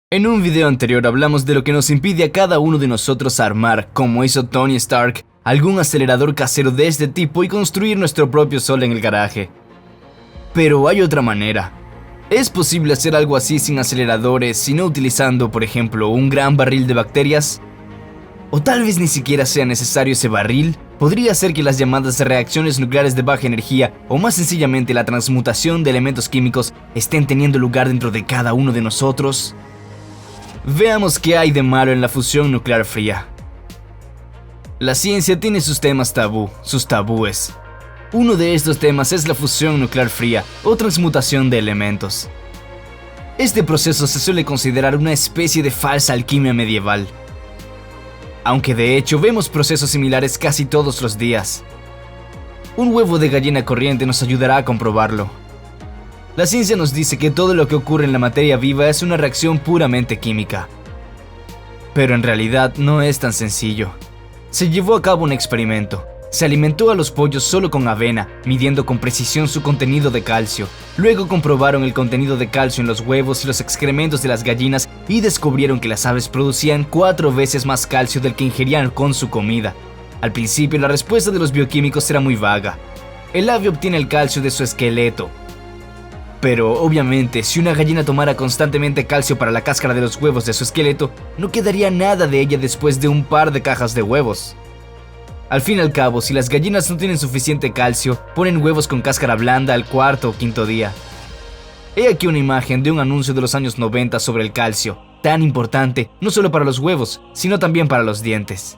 En un video anterior hablamos de lo que nos impide a cada uno de nosotros armar, como hizo Tony Stark, algún acelerador casero de este tipo y construir nuestro propio sol en el garaje. Pero hay otra manera. ¿Es posible hacer algo así sin aceleradores, sino utilizando, por ejemplo, un gran barril de bacterias? O tal vez ni siquiera sea necesario ese barril. ¿Podría ser que las llamadas reacciones nucleares de baja energía, o más sencillamente la transmutación de elementos químicos, estén teniendo lugar dentro de cada uno de nosotros? Veamos qué hay de malo en la fusión nuclear fría. La ciencia tiene sus temas tabú, sus tabúes. Uno de estos temas es la fusión nuclear fría o transmutación de elementos. Este proceso se suele considerar una especie de falsa alquimia medieval, aunque de hecho vemos procesos similares casi todos los días. Un huevo de gallina corriente nos ayudará a comprobarlo. La ciencia nos dice que todo lo que ocurre en la materia viva es una reacción puramente química. Pero en realidad no es tan sencillo. Se llevó a cabo un experimento. Se alimentó a los pollos solo con avena, midiendo con precisión su contenido de calcio. Luego comprobaron el contenido de calcio en los huevos y los excrementos de las gallinas y descubrieron que las aves producían 4 veces más calcio del que ingerían con su comida. Al principio la respuesta de los bioquímicos era muy vaga. El ave obtiene el calcio de su esqueleto. Pero obviamente, si una gallina tomara constantemente calcio para la cáscara de los huevos de su esqueleto, no quedaría nada de ella después de un par de cajas de huevos. Al fin y al cabo, si las gallinas no tienen suficiente calcio, ponen huevos con cáscara blanda al cuarto o quinto día. He aquí una imagen de un anuncio de los años 90 sobre el calcio, tan importante no solo para los huevos, sino también para los dientes.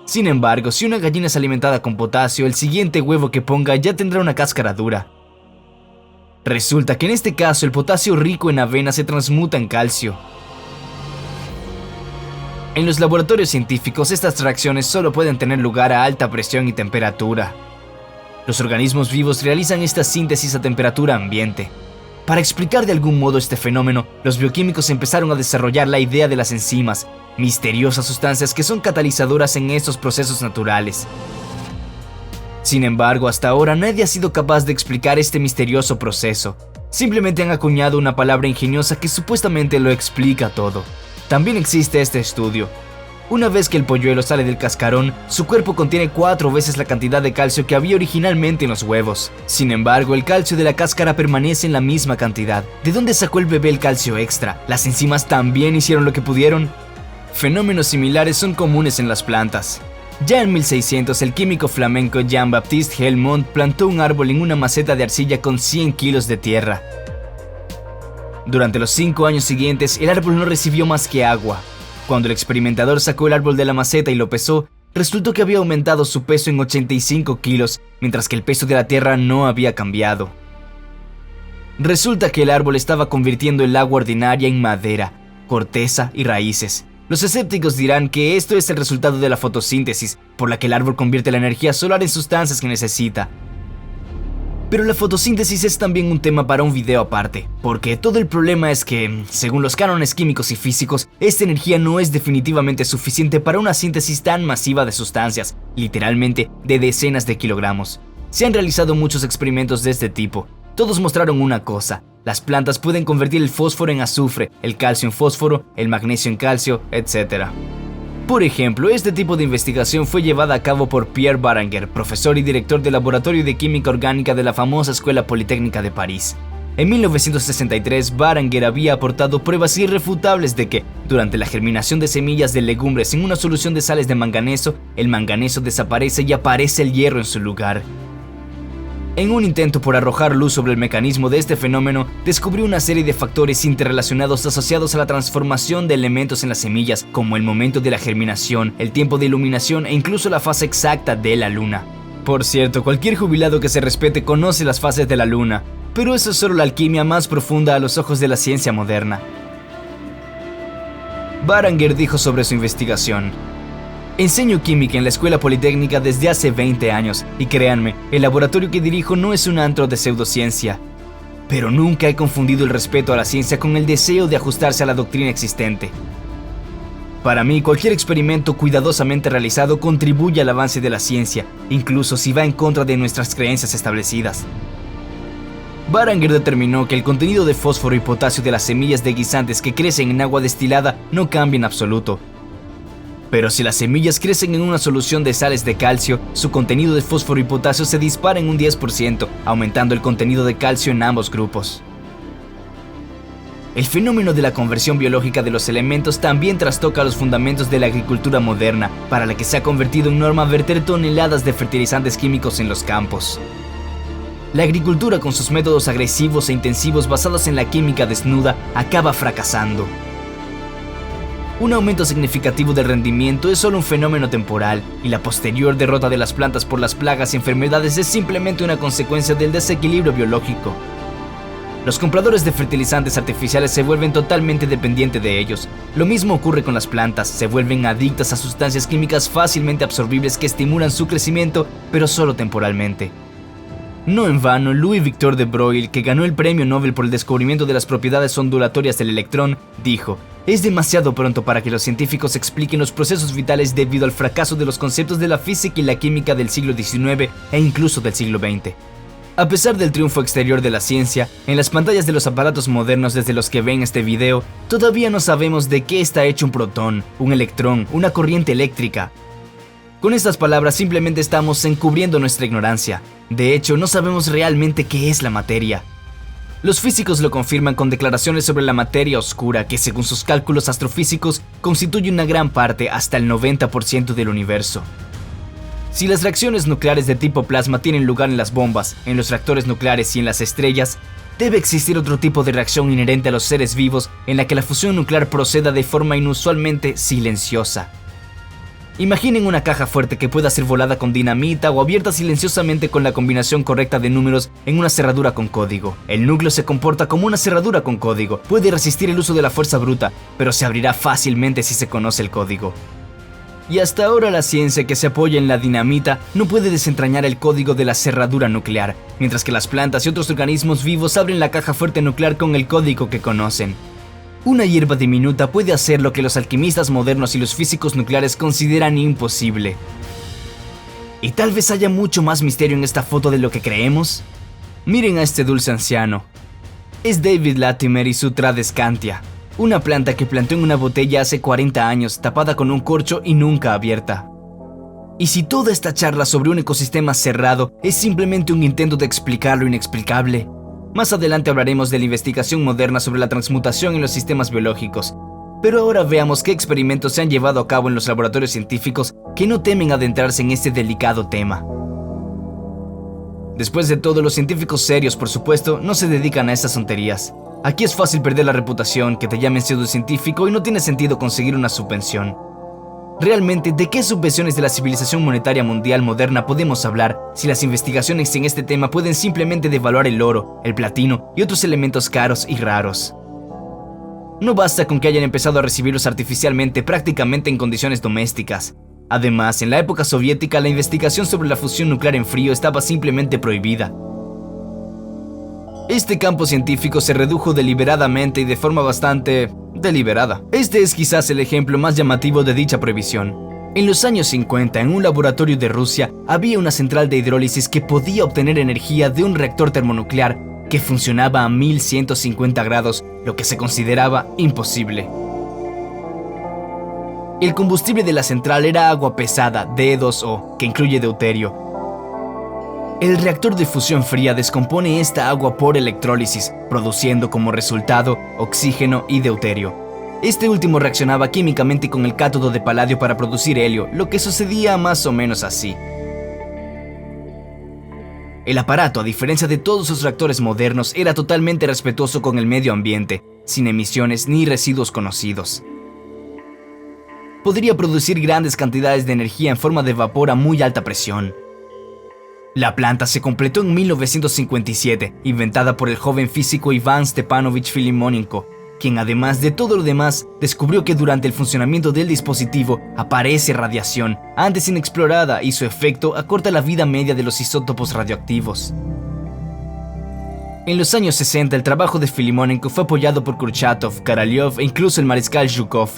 Sin embargo, si una gallina es alimentada con potasio, el siguiente huevo que ponga ya tendrá una cáscara dura. Resulta que en este caso el potasio rico en avena se transmuta en calcio. En los laboratorios científicos estas reacciones solo pueden tener lugar a alta presión y temperatura. Los organismos vivos realizan esta síntesis a temperatura ambiente. Para explicar de algún modo este fenómeno, los bioquímicos empezaron a desarrollar la idea de las enzimas, misteriosas sustancias que son catalizadoras en estos procesos naturales. Sin embargo, hasta ahora nadie ha sido capaz de explicar este misterioso proceso. Simplemente han acuñado una palabra ingeniosa que supuestamente lo explica todo. También existe este estudio. Una vez que el polluelo sale del cascarón, su cuerpo contiene 4 veces la cantidad de calcio que había originalmente en los huevos. Sin embargo, el calcio de la cáscara permanece en la misma cantidad. ¿De dónde sacó el bebé el calcio extra? ¿Las enzimas también hicieron lo que pudieron? Fenómenos similares son comunes en las plantas. Ya en 1600, el químico flamenco Jean-Baptiste Helmont plantó un árbol en una maceta de arcilla con 100 kilos de tierra. Durante los 5 años siguientes, el árbol no recibió más que agua. Cuando el experimentador sacó el árbol de la maceta y lo pesó, resultó que había aumentado su peso en 85 kilos, mientras que el peso de la tierra no había cambiado. Resulta que el árbol estaba convirtiendo el agua ordinaria en madera, corteza y raíces. Los escépticos dirán que esto es el resultado de la fotosíntesis, por la que el árbol convierte la energía solar en sustancias que necesita. Pero la fotosíntesis es también un tema para un video aparte, porque todo el problema es que, según los cánones químicos y físicos, esta energía no es definitivamente suficiente para una síntesis tan masiva de sustancias, literalmente de decenas de kilogramos. Se han realizado muchos experimentos de este tipo. Todos mostraron una cosa: las plantas pueden convertir el fósforo en azufre, el calcio en fósforo, el magnesio en calcio, etc. Por ejemplo, este tipo de investigación fue llevada a cabo por Pierre Baranger, profesor y director del Laboratorio de Química Orgánica de la famosa Escuela Politécnica de París. En 1963, Baranger había aportado pruebas irrefutables de que, durante la germinación de semillas de legumbres en una solución de sales de manganeso, el manganeso desaparece y aparece el hierro en su lugar. En un intento por arrojar luz sobre el mecanismo de este fenómeno, descubrió una serie de factores interrelacionados asociados a la transformación de elementos en las semillas, como el momento de la germinación, el tiempo de iluminación e incluso la fase exacta de la luna. Por cierto, cualquier jubilado que se respete conoce las fases de la luna, pero eso es solo la alquimia más profunda a los ojos de la ciencia moderna. Baranger dijo sobre su investigación: enseño química en la Escuela Politécnica desde hace 20 años y créanme, el laboratorio que dirijo no es un antro de pseudociencia. Pero nunca he confundido el respeto a la ciencia con el deseo de ajustarse a la doctrina existente. Para mí, cualquier experimento cuidadosamente realizado contribuye al avance de la ciencia, incluso si va en contra de nuestras creencias establecidas. Baranger determinó que el contenido de fósforo y potasio de las semillas de guisantes que crecen en agua destilada no cambia en absoluto. Pero si las semillas crecen en una solución de sales de calcio, su contenido de fósforo y potasio se dispara en un 10%, aumentando el contenido de calcio en ambos grupos. El fenómeno de la conversión biológica de los elementos también trastoca los fundamentos de la agricultura moderna, para la que se ha convertido en norma verter toneladas de fertilizantes químicos en los campos. La agricultura, con sus métodos agresivos e intensivos basados en la química desnuda, acaba fracasando. Un aumento significativo del rendimiento es solo un fenómeno temporal, y la posterior derrota de las plantas por las plagas y enfermedades es simplemente una consecuencia del desequilibrio biológico. Los compradores de fertilizantes artificiales se vuelven totalmente dependientes de ellos. Lo mismo ocurre con las plantas, se vuelven adictas a sustancias químicas fácilmente absorbibles que estimulan su crecimiento, pero solo temporalmente. No en vano, Louis Victor de Broglie, que ganó el premio Nobel por el descubrimiento de las propiedades ondulatorias del electrón, dijo: "Es demasiado pronto para que los científicos expliquen los procesos vitales debido al fracaso de los conceptos de la física y la química del siglo XIX e incluso del siglo XX". A pesar del triunfo exterior de la ciencia, en las pantallas de los aparatos modernos desde los que ven este video, todavía no sabemos de qué está hecho un protón, un electrón, una corriente eléctrica. Con estas palabras simplemente estamos encubriendo nuestra ignorancia. De hecho, no sabemos realmente qué es la materia. Los físicos lo confirman con declaraciones sobre la materia oscura, que según sus cálculos astrofísicos constituye una gran parte, hasta el 90% del universo. Si las reacciones nucleares de tipo plasma tienen lugar en las bombas, en los reactores nucleares y en las estrellas, debe existir otro tipo de reacción inherente a los seres vivos en la que la fusión nuclear proceda de forma inusualmente silenciosa. Imaginen una caja fuerte que pueda ser volada con dinamita o abierta silenciosamente con la combinación correcta de números en una cerradura con código. El núcleo se comporta como una cerradura con código, puede resistir el uso de la fuerza bruta, pero se abrirá fácilmente si se conoce el código. Y hasta ahora la ciencia, que se apoya en la dinamita, no puede desentrañar el código de la cerradura nuclear, mientras que las plantas y otros organismos vivos abren la caja fuerte nuclear con el código que conocen. Una hierba diminuta puede hacer lo que los alquimistas modernos y los físicos nucleares consideran imposible. ¿Y tal vez haya mucho más misterio en esta foto de lo que creemos? Miren a este dulce anciano. Es David Latimer y su Tradescantia, una planta que plantó en una botella hace 40 años, tapada con un corcho y nunca abierta. ¿Y si toda esta charla sobre un ecosistema cerrado es simplemente un intento de explicar lo inexplicable? Más adelante hablaremos de la investigación moderna sobre la transmutación en los sistemas biológicos, pero ahora veamos qué experimentos se han llevado a cabo en los laboratorios científicos que no temen adentrarse en este delicado tema. Después de todo, los científicos serios, por supuesto, no se dedican a estas tonterías. Aquí es fácil perder la reputación, que te llamen pseudocientífico y no tiene sentido conseguir una subvención. Realmente, ¿de qué subvenciones de la civilización monetaria mundial moderna podemos hablar si las investigaciones en este tema pueden simplemente devaluar el oro, el platino y otros elementos caros y raros? No basta con que hayan empezado a recibirlos artificialmente prácticamente en condiciones domésticas. Además, en la época soviética, la investigación sobre la fusión nuclear en frío estaba simplemente prohibida. Este campo científico se redujo deliberadamente y de forma bastante deliberada. Este es quizás el ejemplo más llamativo de dicha prohibición. En los años 50, en un laboratorio de Rusia, había una central de hidrólisis que podía obtener energía de un reactor termonuclear que funcionaba a 1150 grados, lo que se consideraba imposible. El combustible de la central era agua pesada, D2O, que incluye deuterio. El reactor de fusión fría descompone esta agua por electrólisis, produciendo como resultado oxígeno y deuterio. Este último reaccionaba químicamente con el cátodo de paladio para producir helio, lo que sucedía más o menos así. El aparato, a diferencia de todos los reactores modernos, era totalmente respetuoso con el medio ambiente, sin emisiones ni residuos conocidos. Podría producir grandes cantidades de energía en forma de vapor a muy alta presión. La planta se completó en 1957, inventada por el joven físico Iván Stepanovich Filimonenko, quien además de todo lo demás, descubrió que durante el funcionamiento del dispositivo aparece radiación, antes inexplorada, y su efecto acorta la vida media de los isótopos radioactivos. En los años 60, el trabajo de Filimonenko fue apoyado por Kurchatov, Korolev e incluso el mariscal Zhukov,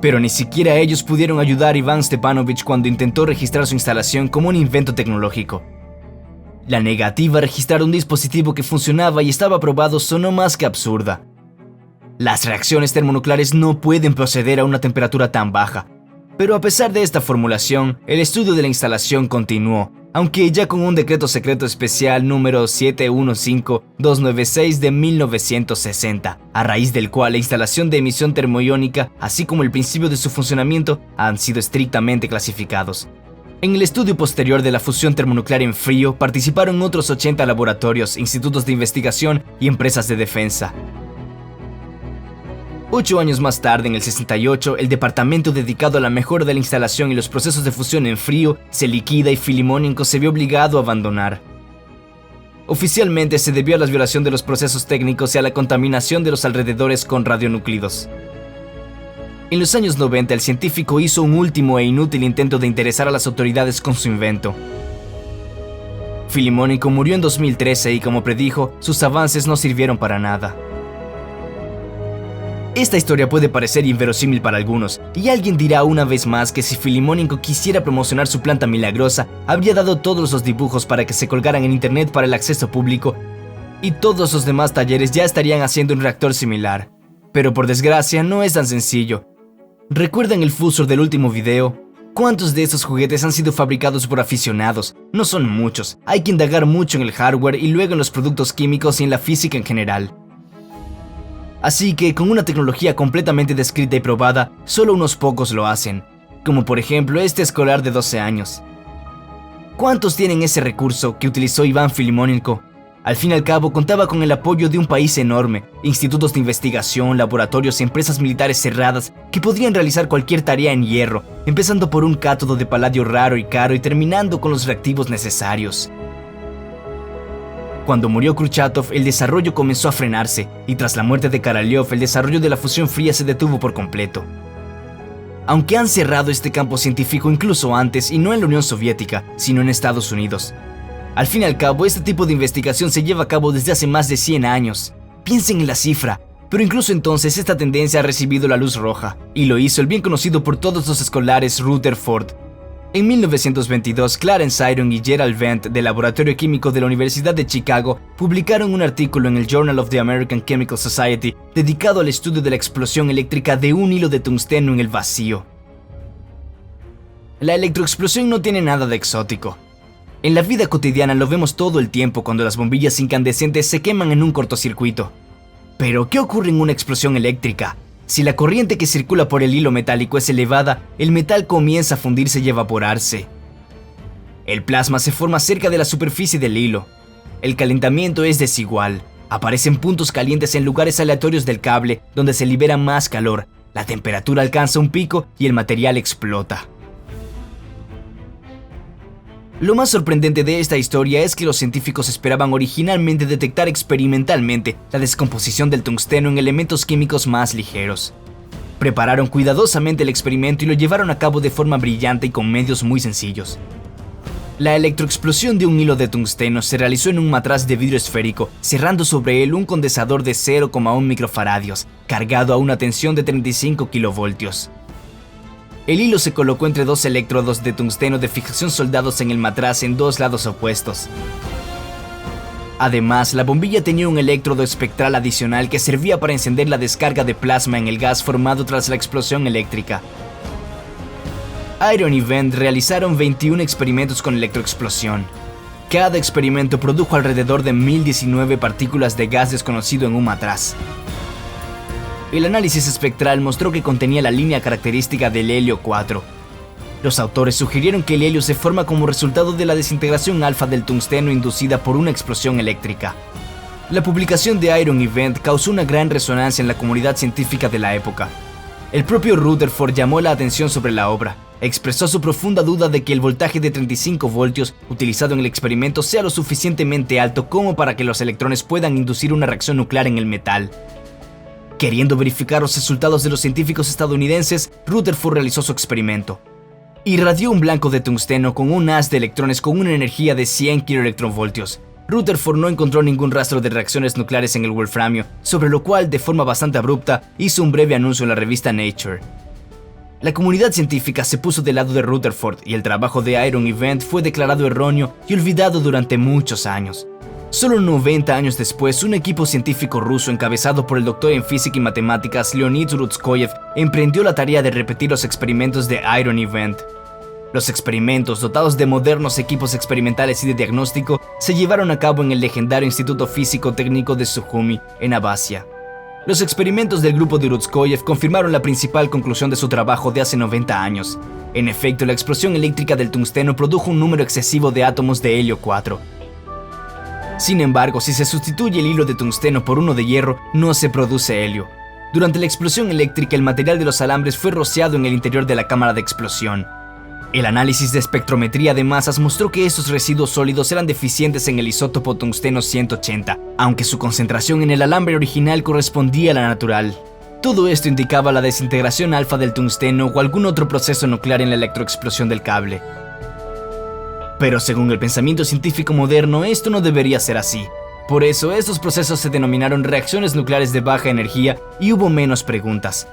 pero ni siquiera ellos pudieron ayudar a Iván Stepanovich cuando intentó registrar su instalación como un invento tecnológico. La negativa a registrar un dispositivo que funcionaba y estaba probado sonó más que absurda. Las reacciones termonucleares no pueden proceder a una temperatura tan baja, pero a pesar de esta formulación, el estudio de la instalación continuó, aunque ya con un decreto secreto especial número 715296 de 1960, a raíz del cual la instalación de emisión termoiónica, así como el principio de su funcionamiento, han sido estrictamente clasificados. En el estudio posterior de la fusión termonuclear en frío participaron otros 80 laboratorios, institutos de investigación y empresas de defensa. 8 años más tarde, en el 68, el departamento dedicado a la mejora de la instalación y los procesos de fusión en frío se liquida y Filimónico se vio obligado a abandonar. Oficialmente se debió a la violación de los procesos técnicos y a la contaminación de los alrededores con radionúclidos. En los años 90, el científico hizo un último e inútil intento de interesar a las autoridades con su invento. Filimónico murió en 2013 y, como predijo, sus avances no sirvieron para nada. Esta historia puede parecer inverosímil para algunos, y alguien dirá una vez más que si Filimónico quisiera promocionar su planta milagrosa, habría dado todos los dibujos para que se colgaran en internet para el acceso público, y todos los demás talleres ya estarían haciendo un reactor similar. Pero por desgracia no es tan sencillo. ¿Recuerdan el fusor del último video? ¿Cuántos de estos juguetes han sido fabricados por aficionados? No son muchos, hay que indagar mucho en el hardware y luego en los productos químicos y en la física en general. Así que, con una tecnología completamente descrita y probada, solo unos pocos lo hacen, como por ejemplo este escolar de 12 años. ¿Cuántos tienen ese recurso que utilizó Iván Filimónico? Al fin y al cabo, contaba con el apoyo de un país enorme, institutos de investigación, laboratorios y empresas militares cerradas que podían realizar cualquier tarea en hierro, empezando por un cátodo de paladio raro y caro y terminando con los reactivos necesarios. Cuando murió Kurchatov, el desarrollo comenzó a frenarse, y tras la muerte de Korolev, el desarrollo de la fusión fría se detuvo por completo. Aunque han cerrado este campo científico incluso antes, y no en la Unión Soviética, sino en Estados Unidos. Al fin y al cabo, este tipo de investigación se lleva a cabo desde hace más de 100 años. Piensen en la cifra, pero incluso entonces esta tendencia ha recibido la luz roja, y lo hizo el bien conocido por todos los escolares Rutherford. En 1922, Clarence Iron y Gerald Wendt del Laboratorio Químico de la Universidad de Chicago publicaron un artículo en el Journal of the American Chemical Society dedicado al estudio de la explosión eléctrica de un hilo de tungsteno en el vacío. La electroexplosión no tiene nada de exótico. En la vida cotidiana lo vemos todo el tiempo cuando las bombillas incandescentes se queman en un cortocircuito. Pero, ¿qué ocurre en una explosión eléctrica? Si la corriente que circula por el hilo metálico es elevada, el metal comienza a fundirse y evaporarse. El plasma se forma cerca de la superficie del hilo. El calentamiento es desigual. Aparecen puntos calientes en lugares aleatorios del cable donde se libera más calor. La temperatura alcanza un pico y el material explota. Lo más sorprendente de esta historia es que los científicos esperaban originalmente detectar experimentalmente la descomposición del tungsteno en elementos químicos más ligeros. Prepararon cuidadosamente el experimento y lo llevaron a cabo de forma brillante y con medios muy sencillos. La electroexplosión de un hilo de tungsteno se realizó en un matraz de vidrio esférico, cerrando sobre él un condensador de 0,1 microfaradios, cargado a una tensión de 35 kilovoltios. El hilo se colocó entre dos electrodos de tungsteno de fijación soldados en el matraz en dos lados opuestos. Además, la bombilla tenía un electrodo espectral adicional que servía para encender la descarga de plasma en el gas formado tras la explosión eléctrica. Iron y Wendt realizaron 21 experimentos con electroexplosión. Cada experimento produjo alrededor de 1019 partículas de gas desconocido en un matraz. El análisis espectral mostró que contenía la línea característica del helio 4. Los autores sugirieron que el helio se forma como resultado de la desintegración alfa del tungsteno inducida por una explosión eléctrica. La publicación de Iron y Wendt causó una gran resonancia en la comunidad científica de la época. El propio Rutherford llamó la atención sobre la obra. Expresó su profunda duda de que el voltaje de 35 voltios utilizado en el experimento sea lo suficientemente alto como para que los electrones puedan inducir una reacción nuclear en el metal. Queriendo verificar los resultados de los científicos estadounidenses, Rutherford realizó su experimento. Irradió un blanco de tungsteno con un haz de electrones con una energía de 100 kiloelectronvoltios. Rutherford no encontró ningún rastro de reacciones nucleares en el wolframio, sobre lo cual, de forma bastante abrupta, hizo un breve anuncio en la revista Nature. La comunidad científica se puso del lado de Rutherford y el trabajo de Iron Event fue declarado erróneo y olvidado durante muchos años. Solo 90 años después, un equipo científico ruso encabezado por el doctor en física y matemáticas Leonid Rutskoyev emprendió la tarea de repetir los experimentos de Iron Event. Los experimentos, dotados de modernos equipos experimentales y de diagnóstico, se llevaron a cabo en el legendario Instituto Físico Técnico de Sukhumi, en Abjasia. Los experimentos del grupo de Rutskoyev confirmaron la principal conclusión de su trabajo de hace 90 años. En efecto, la explosión eléctrica del tungsteno produjo un número excesivo de átomos de helio 4. Sin embargo, si se sustituye el hilo de tungsteno por uno de hierro, no se produce helio. Durante la explosión eléctrica, el material de los alambres fue rociado en el interior de la cámara de explosión. El análisis de espectrometría de masas mostró que esos residuos sólidos eran deficientes en el isótopo tungsteno 180, aunque su concentración en el alambre original correspondía a la natural. Todo esto indicaba la desintegración alfa del tungsteno o algún otro proceso nuclear en la electroexplosión del cable. Pero según el pensamiento científico moderno, esto no debería ser así. Por eso, estos procesos se denominaron reacciones nucleares de baja energía y hubo menos preguntas.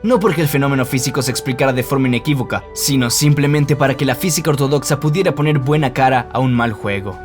No porque el fenómeno físico se explicara de forma inequívoca, sino simplemente para que la física ortodoxa pudiera poner buena cara a un mal juego.